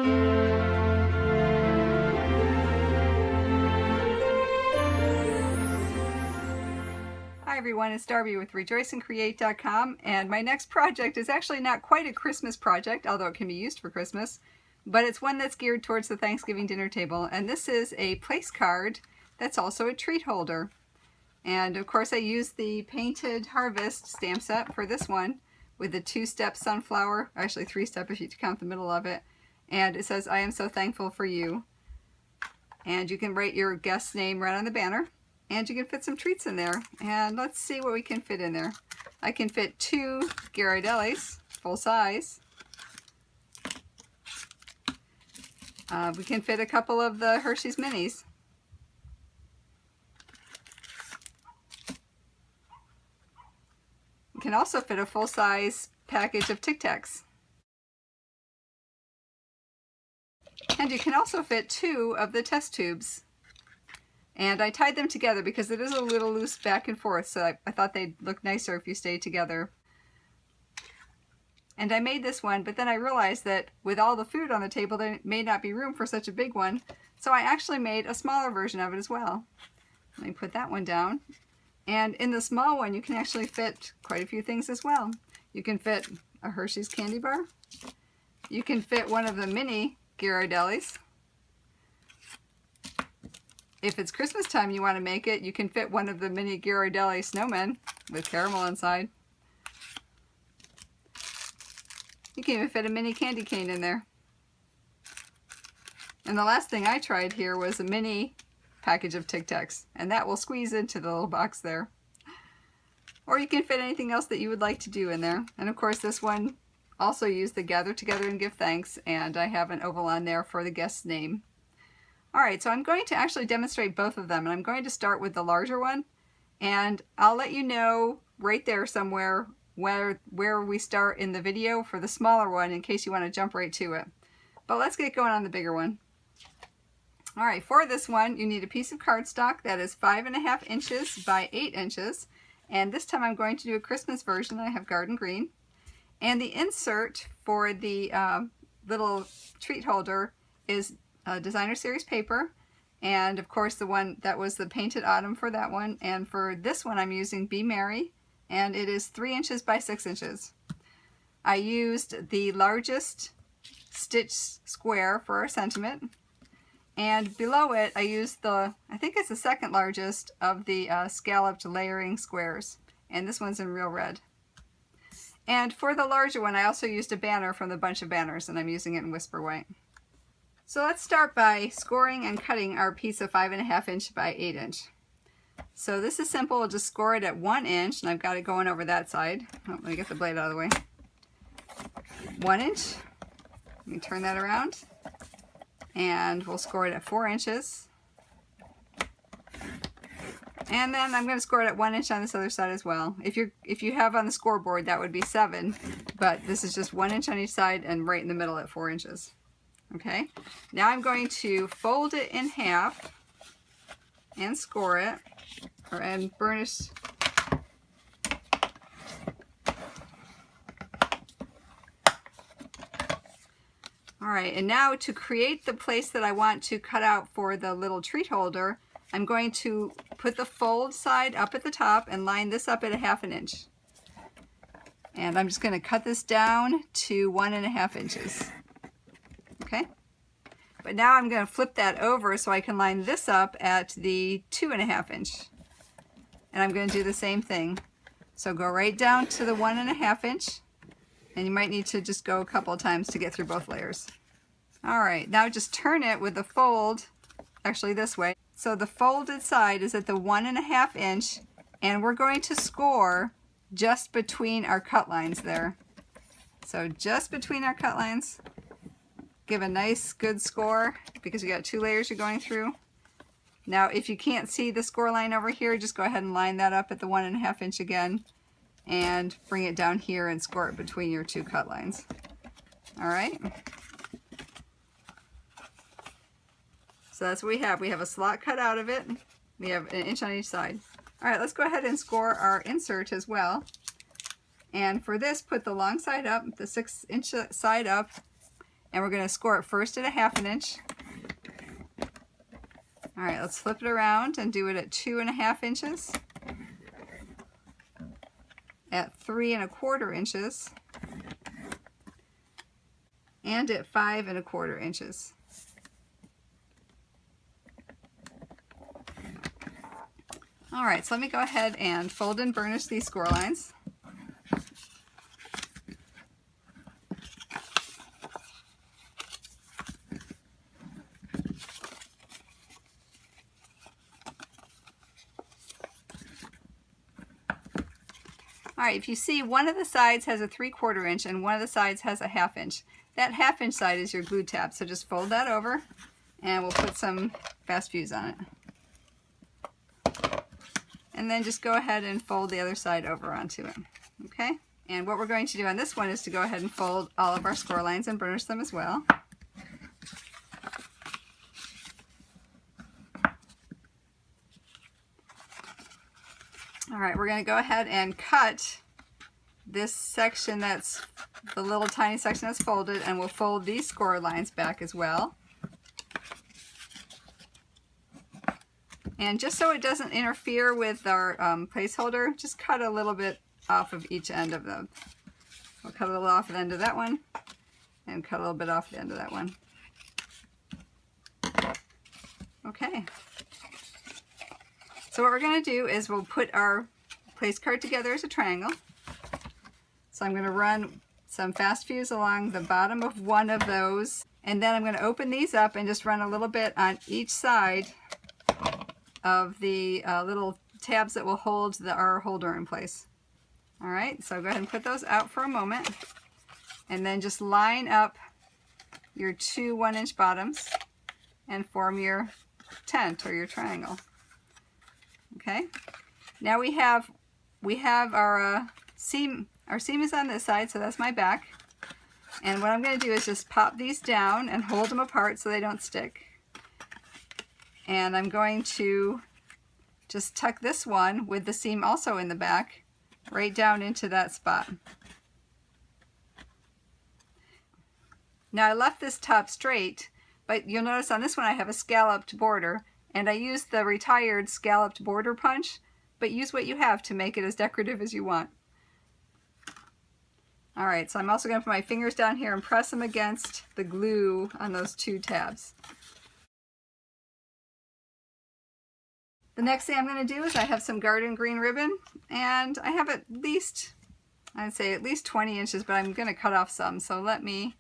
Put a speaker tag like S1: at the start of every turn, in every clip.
S1: Hi everyone, it's Darby with rejoiceandcreate.com, and my next project is actually not quite a Christmas project, although it can be used for Christmas, but it's one that's geared towards the Thanksgiving dinner table, and this is a place card that's also a treat holder. And of course I used the Painted Harvest stamp set for this one with the 2-step sunflower, actually 3-step if you count the middle of it, and it says, "I am so thankful for you." And you can write your guest's name right on the banner. And you can fit some treats in there. And let's see what we can fit in there. I can fit 2 Ghirardellis, full size. We can fit a couple of the Hershey's Minis. We can also fit a full-size package of Tic Tacs. And you can also fit 2 of the test tubes. And I tied them together because it is a little loose back and forth, so I thought they'd look nicer if you stayed together. And I made this one, but then I realized that with all the food on the table there may not be room for such a big one, so I actually made a smaller version of it as well. Let me put that one down. And in the small one you can actually fit quite a few things as well. You can fit a Hershey's candy bar. You can fit one of the mini Ghirardellis. If it's Christmas time you want to make it, you can fit one of the mini Ghirardelli snowmen with caramel inside. You can even fit a mini candy cane in there. And the last thing I tried here was a mini package of Tic Tacs, and that will squeeze into the little box there. Or you can fit anything else that you would like to do in there. And of course this one also used the Gather Together and Give Thanks, and I have an oval on there for the guest's name. Alright, so I'm going to actually demonstrate both of them, and I'm going to start with the larger one, and I'll let you know right there somewhere where we start in the video for the smaller one in case you want to jump right to it. But let's get going on the bigger one. Alright, for this one you need a piece of cardstock that is 5.5 inches by 8 inches, and this time I'm going to do a Christmas version. I have garden green. And the insert for the little treat holder is designer series paper, and of course the one that was the Painted Autumn for that one, and for this one I'm using Be Merry, and it is 3 inches by 6 inches. I used the largest stitch square for our sentiment, and below it I used the, I think it's the second largest of the scalloped layering squares, and this one's in real red. And for the larger one I also used a banner from the bunch of banners, and I'm using it in Whisper White. So let's start by scoring and cutting our piece of 5.5 inch by 8 inch. So this is simple. We'll just score it at 1 inch, and I've got it going over that side. Oh, let me get the blade out of the way. 1 inch. Let me turn that around, and we'll score it at 4 inches. And then I'm going to score it at 1 inch on this other side as well. If you have on the scoreboard, that would be 7, but this is just 1 inch on each side and right in the middle at 4 inches. Okay, now I'm going to fold it in half and score it, and burnish. Alright, and now to create the place that I want to cut out for the little treat holder, I'm going to put the fold side up at the top and line this up at 1/2 inch. And I'm just going to cut this down to 1.5 inches. Okay, but now I'm going to flip that over so I can line this up at the 2.5 inch, and I'm going to do the same thing. So go right down to the 1.5 inch, and you might need to just go a couple of times to get through both layers. Alright, now just turn it with the fold, actually this way. So the folded side is at the 1.5 inch, and we're going to score just between our cut lines there. So just between our cut lines. Give a nice good score because you got 2 layers you're going through. Now if you can't see the score line over here, just go ahead and line that up at the 1.5 inch again and bring it down here and score it between your 2 cut lines. Alright, so that's what we have. We have a slot cut out of it. We have 1 inch on each side. Alright, let's go ahead and score our insert as well. And for this, put the long side up, the 6 inch side up, and we're going to score it first at a 1/2 inch. All right, let's flip it around and do it at 2.5 inches, at 3¼ inches, and at 5¼ inches. All right, so let me go ahead and fold and burnish these score lines. All right, if you see, one of the sides has a 3/4 inch and one of the sides has a 1/2 inch. That 1/2 inch side is your glue tab, so just fold that over and we'll put some fast fuse on it. And then just go ahead and fold the other side over onto it, okay? And what we're going to do on this one is to go ahead and fold all of our score lines and burnish them as well. All right, we're going to go ahead and cut this section that's the little tiny section that's folded, and we'll fold these score lines back as well. And just so it doesn't interfere with our placeholder, just cut a little bit off of each end of them. We'll cut a little off the end of that one, and cut a little bit off the end of that one. Okay. So what we're going to do is we'll put our place card together as a triangle. So I'm going to run some fast fuse along the bottom of one of those, and then I'm going to open these up and just run a little bit on each side of the little tabs that will hold our holder in place. All right, so go ahead and put those out for a moment, and then just line up your 2 1-inch bottoms and form your tent or your triangle. Okay, now we have our seam. Our seam is on this side, so that's my back. And what I'm going to do is just pop these down and hold them apart so they don't stick. And I'm going to just tuck this one with the seam also in the back right down into that spot. Now I left this top straight, but you'll notice on this one I have a scalloped border, and I used the retired scalloped border punch, but use what you have to make it as decorative as you want. All right, so I'm also going to put my fingers down here and press them against the glue on those 2 tabs. The next thing I'm going to do is I have some garden green ribbon, and I have at least, I'd say at least 20 inches, but I'm going to cut off some. So let me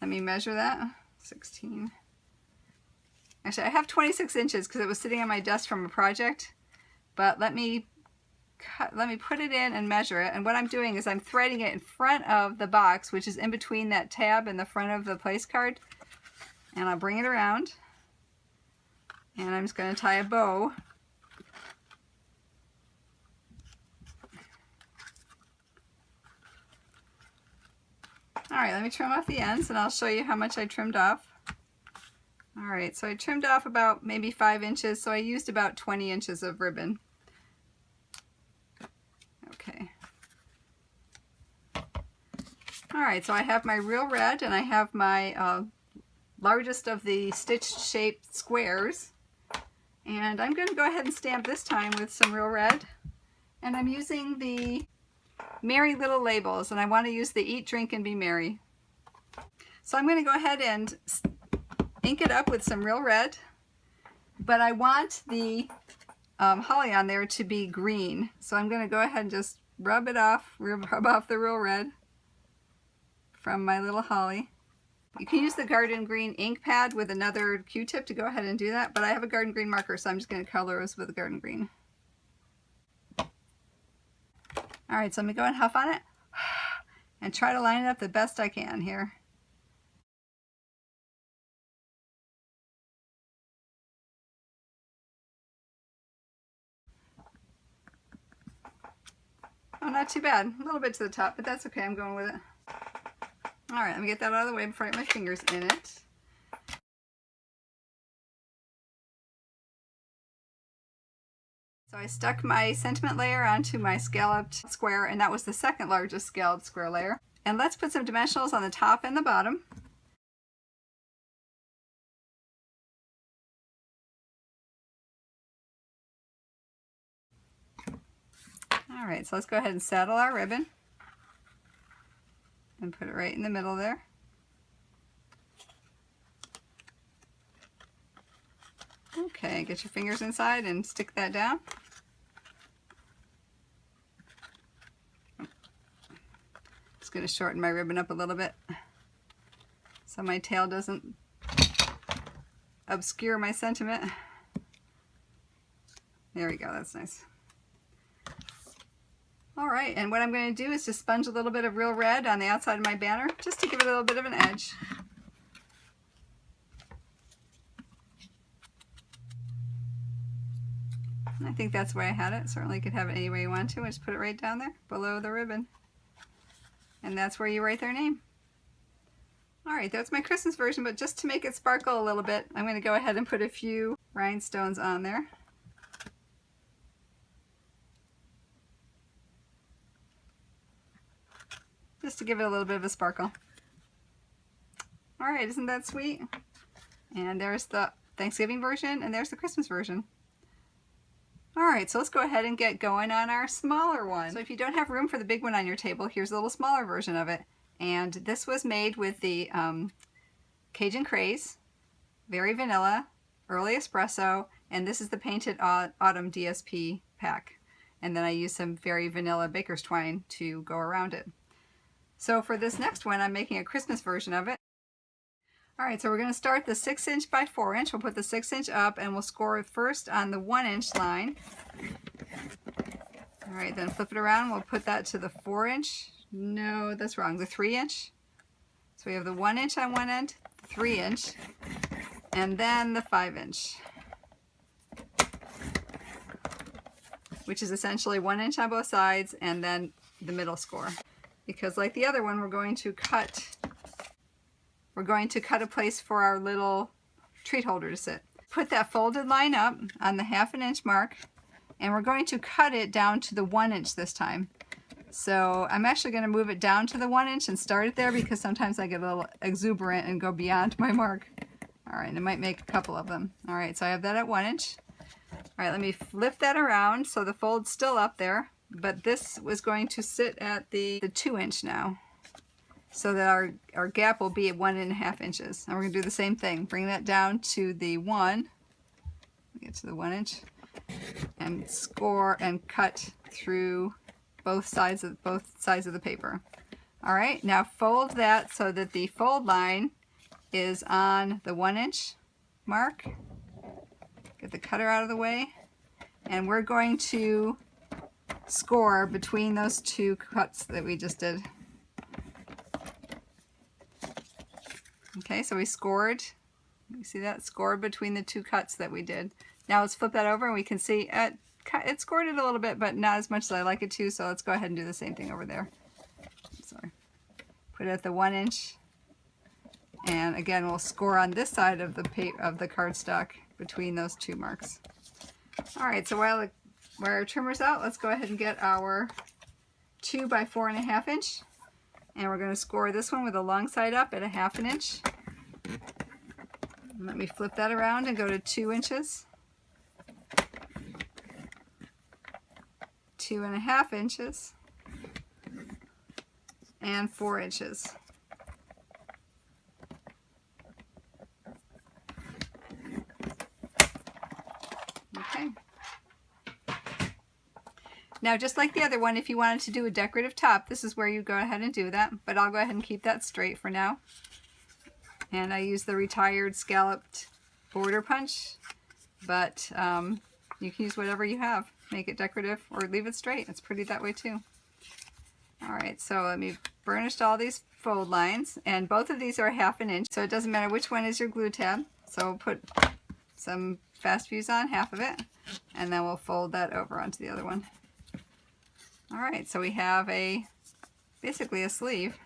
S1: measure that. 16. Actually, I have 26 inches because it was sitting on my desk from a project, but let me put it in and measure it. And what I'm doing is I'm threading it in front of the box, which is in between that tab and the front of the place card. And I'll bring it around. And I'm just going to tie a bow. All right, let me trim off the ends and I'll show you how much I trimmed off. All right, so I trimmed off about maybe 5 inches, so I used about 20 inches of ribbon. Okay. All right, so I have my real red and I have my largest of the stitched shaped squares. And I'm going to go ahead and stamp this time with some real red. And I'm using the Merry Little Labels, and I want to use the Eat, Drink, and Be Merry. So I'm going to go ahead and ink it up with some real red, but I want the holly on there to be green. So I'm going to go ahead and just rub it off, rub off the real red from my little holly. You can use the garden green ink pad with another Q-tip to go ahead and do that, but I have a garden green marker, so I'm just going to color this with garden green. All right, so let me go and huff on it and try to line it up the best I can here. Oh, not too bad. A little bit to the top, but that's okay. I'm going with it. All right, let me get that out of the way before I get my fingers in it. So I stuck my sentiment layer onto my scalloped square, and that was the second largest scalloped square layer. And let's put some dimensionals on the top and the bottom. All right, so let's go ahead and saddle our ribbon and put it right in the middle there. Okay, get your fingers inside and stick that down. Just going to shorten my ribbon up a little bit so my tail doesn't obscure my sentiment. There we go, that's nice. All right, and what I'm going to do is just sponge a little bit of real red on the outside of my banner just to give it a little bit of an edge. I think that's where I had it. Certainly you could have it any way you want to. Just put it right down there below the ribbon. And that's where you write their name. Alright, that's my Christmas version, but just to make it sparkle a little bit, I'm going to go ahead and put a few rhinestones on there. Just to give it a little bit of a sparkle. Alright, isn't that sweet? And there's the Thanksgiving version, and there's the Christmas version. Alright, so let's go ahead and get going on our smaller one. So if you don't have room for the big one on your table, here's a little smaller version of it. And this was made with the Cajun Craze, very vanilla, early espresso, and this is the Painted Autumn DSP pack. And then I used some very vanilla baker's twine to go around it. So for this next one, I'm making a Christmas version of it. Alright, so we're going to start the 6" by 4". We'll put the 6" up and we'll score it first on the 1" line. Alright, then flip it around. We'll put that to the 4". No, that's wrong. The 3". So we have the 1" on one end, the 3", and then the 5". Which is essentially 1" on both sides and then the middle score. Because like the other one, we're going to cut a place for our little treat holder to sit. Put that folded line up on the 1/2 inch mark, and we're going to cut it down to the 1" this time. So I'm actually going to move it down to the 1" and start it there because sometimes I get a little exuberant and go beyond my mark. Alright, and I might make a couple of them. Alright, so I have that at 1". Alright, let me flip that around so the fold's still up there, but this was going to sit at the 2" now. So that our gap will be at 1.5 inches. And we're going to do the same thing. Bring that down to the 1. Get to the 1", and score and cut through both sides of the paper. All right, now fold that so that the fold line is on the 1" mark. Get the cutter out of the way, and we're going to score between those two cuts that we just did. Okay, so we scored. You see that? Scored between the two cuts that we did. Now let's flip that over and we can see it scored it a little bit, but not as much as I like it to, so let's go ahead and do the same thing over there. Sorry. Put it at the 1". And again, we'll score on this side of the cardstock between those two marks. Alright, so while our trimmer's out, let's go ahead and get our 2 by 4.5". And we're going to score this one with the long side up at 1/2 inch. Let me flip that around and go to 2 inches. 2.5 inches. And 4 inches. Okay. Now, just like the other one, if you wanted to do a decorative top, this is where you go ahead and do that, but I'll go ahead and keep that straight for now. And I use the retired scalloped border punch, but you can use whatever you have. Make it decorative or leave it straight. It's pretty that way too. Alright, so let me burnish all these fold lines, and both of these are 1/2 inch, so it doesn't matter which one is your glue tab. So we'll put some fast fuse on, half of it, and then we'll fold that over onto the other one. Alright, so we have basically a sleeve.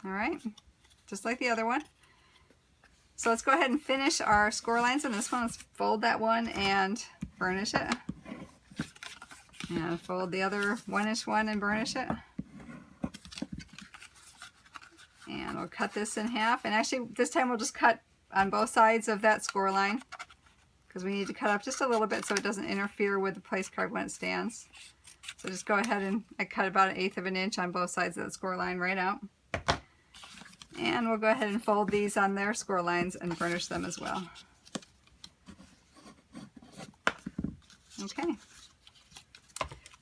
S1: Alright, just like the other one. So let's go ahead and finish our score lines on this one. Let's fold that one and burnish it. And fold the other 1" one and burnish it. And we'll cut this in half. And actually, this time we'll just cut on both sides of that score line. because we need to cut up just a little bit so it doesn't interfere with the place card when it stands. So just go ahead and I cut about 1/8 of an inch on both sides of that score line right out. And we'll go ahead and fold these on their score lines and burnish them as well. Okay.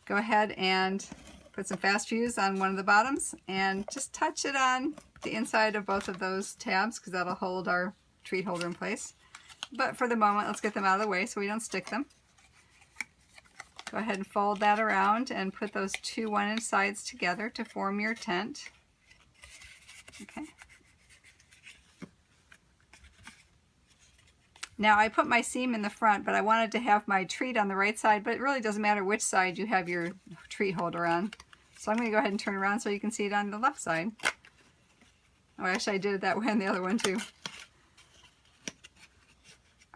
S1: Go ahead and put some fast fuse on one of the bottoms and just touch it on the inside of both of those tabs because that'll hold our treat holder in place. But for the moment, let's get them out of the way so we don't stick them. Go ahead and fold that around and put those two 1-inch sides together to form your tent. Okay. Now I put my seam in the front, but I wanted to have my treat on the right side, but it really doesn't matter which side you have your treat holder on. So I'm going to go ahead and turn around so you can see it on the left side. Oh, actually I did it that way on the other one too.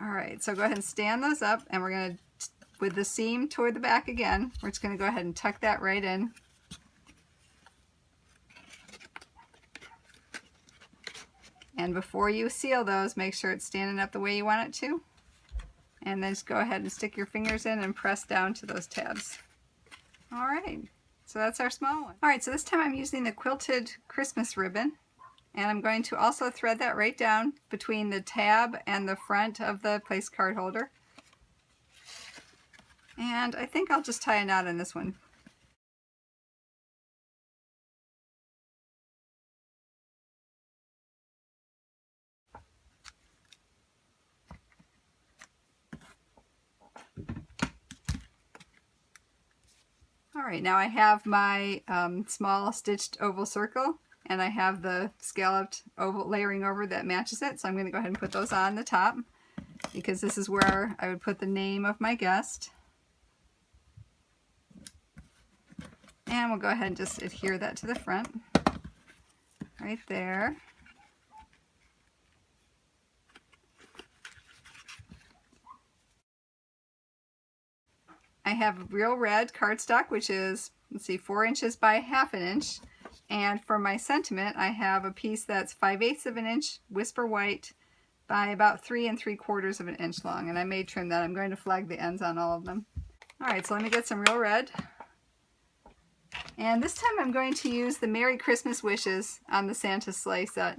S1: Alright, so go ahead and stand those up, and we're going to, with the seam toward the back again, we're just going to go ahead and tuck that right in. And before you seal those, make sure it's standing up the way you want it to. And then just go ahead and stick your fingers in and press down to those tabs. Alright, so that's our small one. Alright, so this time I'm using the quilted Christmas ribbon. And I'm going to also thread that right down between the tab and the front of the place card holder. And I think I'll just tie a knot in this one. Alright, now I have my small stitched oval circle, and I have the scalloped oval layering over that matches it, so I'm going to go ahead and put those on the top, because this is where I would put the name of my guest. And we'll go ahead and just adhere that to the front, right there. I have real red cardstock, which is, let's see, 4 inches by 1/2 inch. And for my sentiment, I have a piece that's 5/8 of an inch whisper white by about 3 3/4 of an inch long. And I may trim that. I'm going to flag the ends on all of them. Alright, so let me get some real red. And this time I'm going to use the Merry Christmas Wishes on the Santa Sleigh set.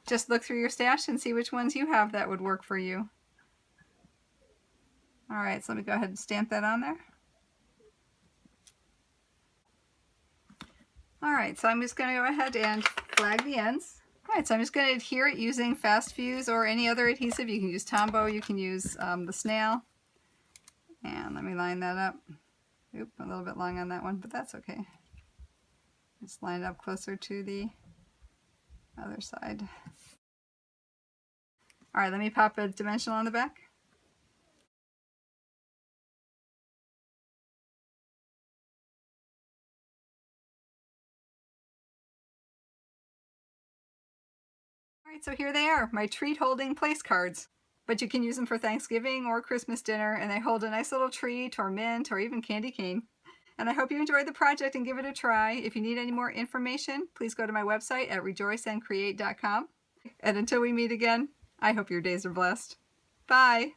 S1: Just look through your stash and see which ones you have that would work for you. Alright, so let me go ahead and stamp that on there. Alright, so I'm just going to go ahead and flag the ends. Alright, so I'm just going to adhere it using fast fuse or any other adhesive. You can use Tombow, you can use the snail. And let me line that up. Oop, a little bit long on that one, but that's okay. Just line it up closer to the other side. Alright, let me pop a dimensional on the back. Alright, so here they are, my treat holding place cards. But you can use them for Thanksgiving or Christmas dinner, and they hold a nice little treat or mint or even candy cane. And I hope you enjoyed the project and give it a try. If you need any more information, please go to my website at rejoiceandcreate.com. And until we meet again, I hope your days are blessed. Bye!